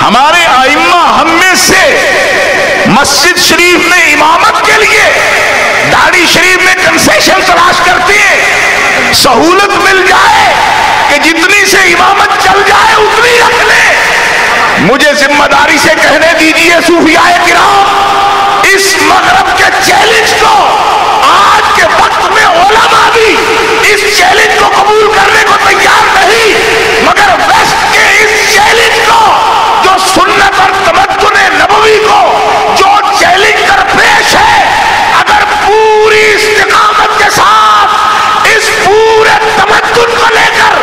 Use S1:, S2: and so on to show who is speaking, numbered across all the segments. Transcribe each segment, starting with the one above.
S1: ہمارے ائمہ ہم میں سے مسجد شریف میں امامت کے لیے داڑھی شریف میں کنسیشن تلاش کرتے ہیں، سہولت مل جائے کہ جتنی سے امامت چل جائے اتنی رکھ لے۔ مجھے ذمہ داری سے کہنے دیجئے صوفیاء کرام، اس مغرب کے چیلنج کو آج کے وقت میں علماء بھی اس چیلنج کو قبول کرنے کو تیار نہیں، مگر ویسٹ کے اس چیلنج کو، جو سنت اور تمدن نبوی کو جو چیلنج کر پیش ہے، اگر پوری استقامت کے ساتھ اس پورے تمدن کو لے کر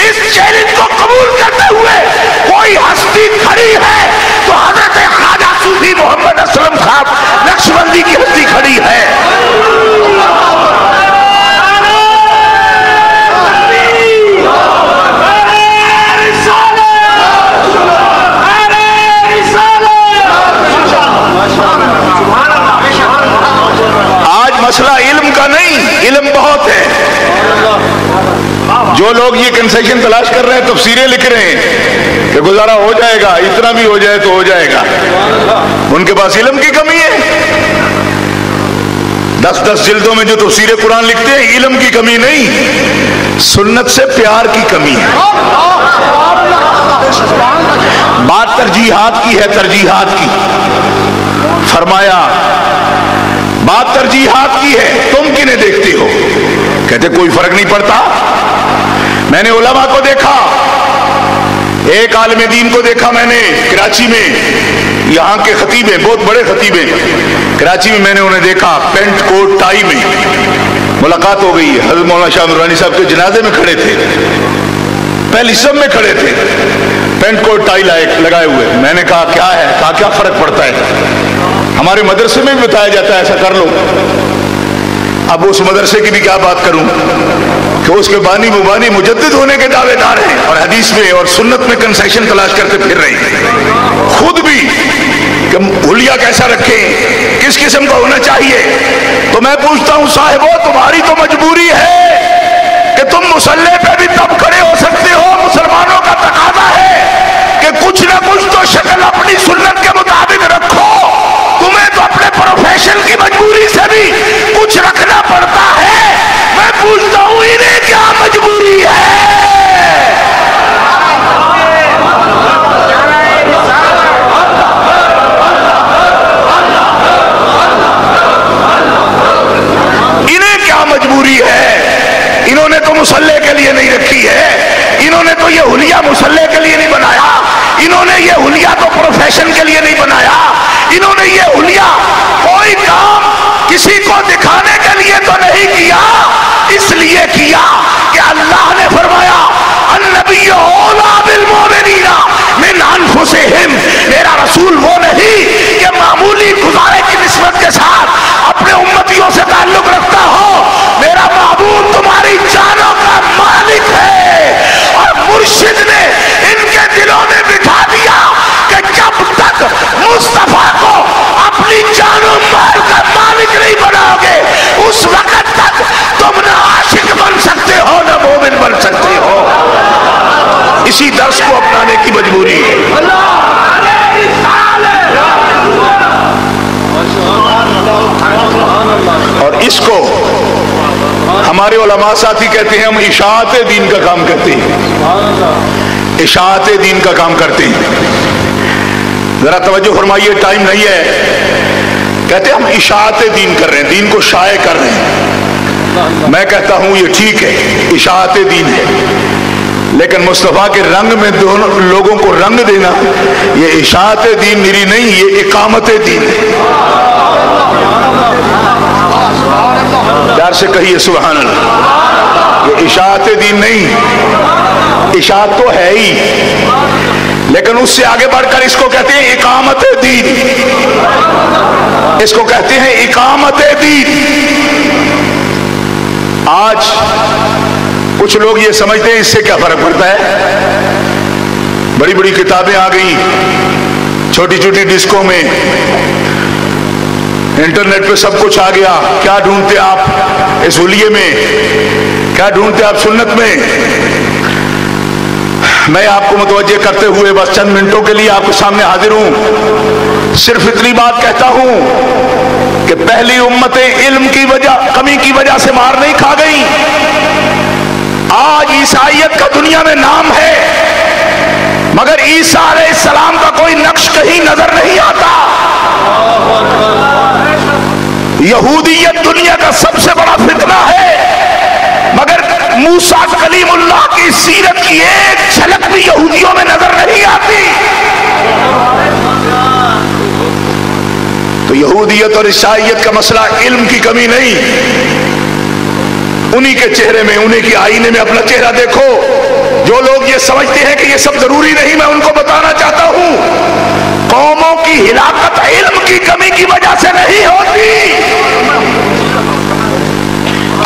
S1: اس چیلنج کو قبول کرتے ہوئے کوئی ہستی کھڑی ہے تو حضرت خواجہ صوفی محمد اسلم صاحب نقشبندی کی ہستی کھڑی ہے۔ آج مسئلہ علم کا نہیں، علم بہت ہے۔ جو لوگ یہ کنسیشن تلاش کر رہے ہیں، تفسیریں لکھ رہے ہیں کہ گزارا ہو جائے گا، اتنا بھی ہو جائے تو ہو جائے گا، ان کے پاس علم کی کمی ہے۔ 10 جلدوں میں جو تفسیر قرآن لکھتے ہیں، علم کی کمی نہیں، سنت سے پیار کی کمی ہے۔ بات ترجیحات کی ہے، ترجیحات کی۔ فرمایا بات ترجیحات کی ہے، تم کنہیں دیکھتے ہو؟ کہتے کوئی فرق نہیں پڑتا۔ میں نے علماء کو دیکھا، ایک عالم دین کو دیکھا میں نے کراچی میں، یہاں کے خطیب ہیں، بہت بڑے خطیب ہیں، کراچی میں میں نے انہیں دیکھا پینٹ کوٹ ٹائی میں، ملاقات ہو گئی۔ حضرت مولانا شاہ نورانی صاحب کے جنازے میں کھڑے تھے، پہلی سب میں کھڑے تھے، پینٹ کوٹ ٹائی لگائے ہوئے۔ میں نے کہا کیا ہے؟ کہا کیا فرق پڑتا ہے؟ ہمارے مدرسے میں بھی بتایا جاتا ہے ایسا کر لو۔ اب اس مدرسے کی بھی کیا بات کروں کہ اس کے بانی مبانی مجدد ہونے کے دعوے دار ہیں اور حدیث میں اور سنت میں کنسیشن تلاش کرتے پھر رہے ہیں، خود بھی کہ حلیہ کیسا رکھیں، کس قسم کا ہونا چاہیے۔ تو میں پوچھتا ہوں صاحبو، تمہاری تو مجبوری ہے کہ تم مصلی پہ بھی تب کھڑے ہو سکتے ہو، مسلمانوں کا تقاضا ہے کہ کچھ نہ کچھ تو شکل اپنی سنت کے مطابق رکھو۔ تمہیں تو اپنے پروفیشن کی مجبوری سے بھی کچھ رکھنا پڑتا ہے۔ میں پوچھتا ہوں انہیں کیا مجبوری ہے؟ انہیں کیا مجبوری ہے؟ انہوں نے تو مصلی کے لیے نہیں رکھی ہے، انہوں نے تو یہ حلیہ مصلی کے لیے نہیں بنایا، انہوں نے یہ حلیہ تو پروفیشن کے لیے نہیں بنایا، انہوں نے یہ حلیہ کوئی کام کسی کو دکھانے کے لیے تو نہیں کیا، اس لیے کیا کہ اللہ نے فرمایا النبی اولیٰ بالمؤمنین من انفسہم۔ میرا رسول وہ نہیں کہ معمولی گزارے کی نسبت کے ساتھ اپنے امتیوں سے تعلق رکھتا ہو، میرا محبوب تمہاری جانوں کا مالک ہے۔ اور مرشد نے ان کے دلوں میں بٹھا دیا کہ جب تک مصطفیٰ کو اپنی جان و مال کا مالک نہیں بناؤ گے، اس وقت تک تم نہ عاشق بن سکتے ہو نہ مومن بن سکتے ہو۔ اسی درس کو اپنانے کی مجبوری ہے۔ اور اس کو ہمارے علماء ساتھی کہتے ہیں، ہم اشاعت دین کا کام کرتے ہیں، اشاعت دین کا کام کرتے ہیں۔ ذرا توجہ فرمائیے، ٹائم نہیں ہے۔ کہتے ہیں ہم اشاعت دین کر رہے ہیں، دین کو شائع کر رہے ہیں۔ میں کہتا ہوں یہ ٹھیک ہے، اشاعت دین ہے، لیکن مصطفیٰ کے رنگ میں دونوں لوگوں کو رنگ دینا یہ اشاعت دین میری نہیں، یہ اقامت دین ہے۔ پیار سے کہیے سبحان اللہ۔ یہ اشاعت دین نہیں، اشاعت تو ہے ہی، لیکن اس سے آگے بڑھ کر اس کو کہتے ہیں اقامت دین، اس کو کہتے ہیں اقامت دین۔ آج کچھ لوگ یہ سمجھتے ہیں اس سے کیا فرق پڑتا ہے، بڑی بڑی کتابیں آ گئی، چھوٹی چھوٹی ڈسکوں میں، انٹرنیٹ پہ سب کچھ آ گیا، کیا ڈھونڈتے آپ اس حلیے میں، کیا ڈھونڈتے آپ سنت میں؟ میں آپ کو متوجہ کرتے ہوئے بس چند منٹوں کے لیے آپ کے سامنے حاضر ہوں. صرف اتنی بات کہتا ہوں کہ پہلی امتیں علم کی کمی کی وجہ سے مار نہیں کھا گئیں. آج عیسائیت کا دنیا میں نام ہے مگر عیسیٰ علیہ السلام کا کوئی نقش کہیں نظر نہیں آتا. یہودیت دنیا کا سب سے بڑا فتنہ ہے مگر موسیٰ کلیم اللہ کی سیرت کی ایک جھلک بھی یہودیوں میں نظر نہیں آتی. تو یہودیت اور عیسائیت کا مسئلہ علم کی کمی نہیں. انہی کے چہرے میں انہی کے آئینے میں اپنا چہرہ دیکھو. جو لوگ یہ سمجھتے ہیں کہ یہ سب ضروری نہیں, میں ان کو بتانا چاہتا ہوں قوموں کی ہلاکت علم کی کمی کی وجہ سے نہیں ہوتی.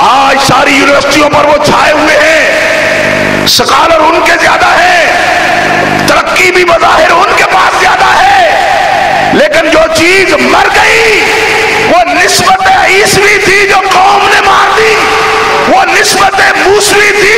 S1: آج ساری یونیورسٹیوں پر وہ چھائے ہوئے ہیں, سکالر ان کے زیادہ ہیں, ترقی بھی بظاہر ان کے پاس زیادہ ہے, لیکن جو چیز مر گئی وہ نسبت عیسوی تھی جو قوم نے مار دی, وہ نسبت موسوی تھی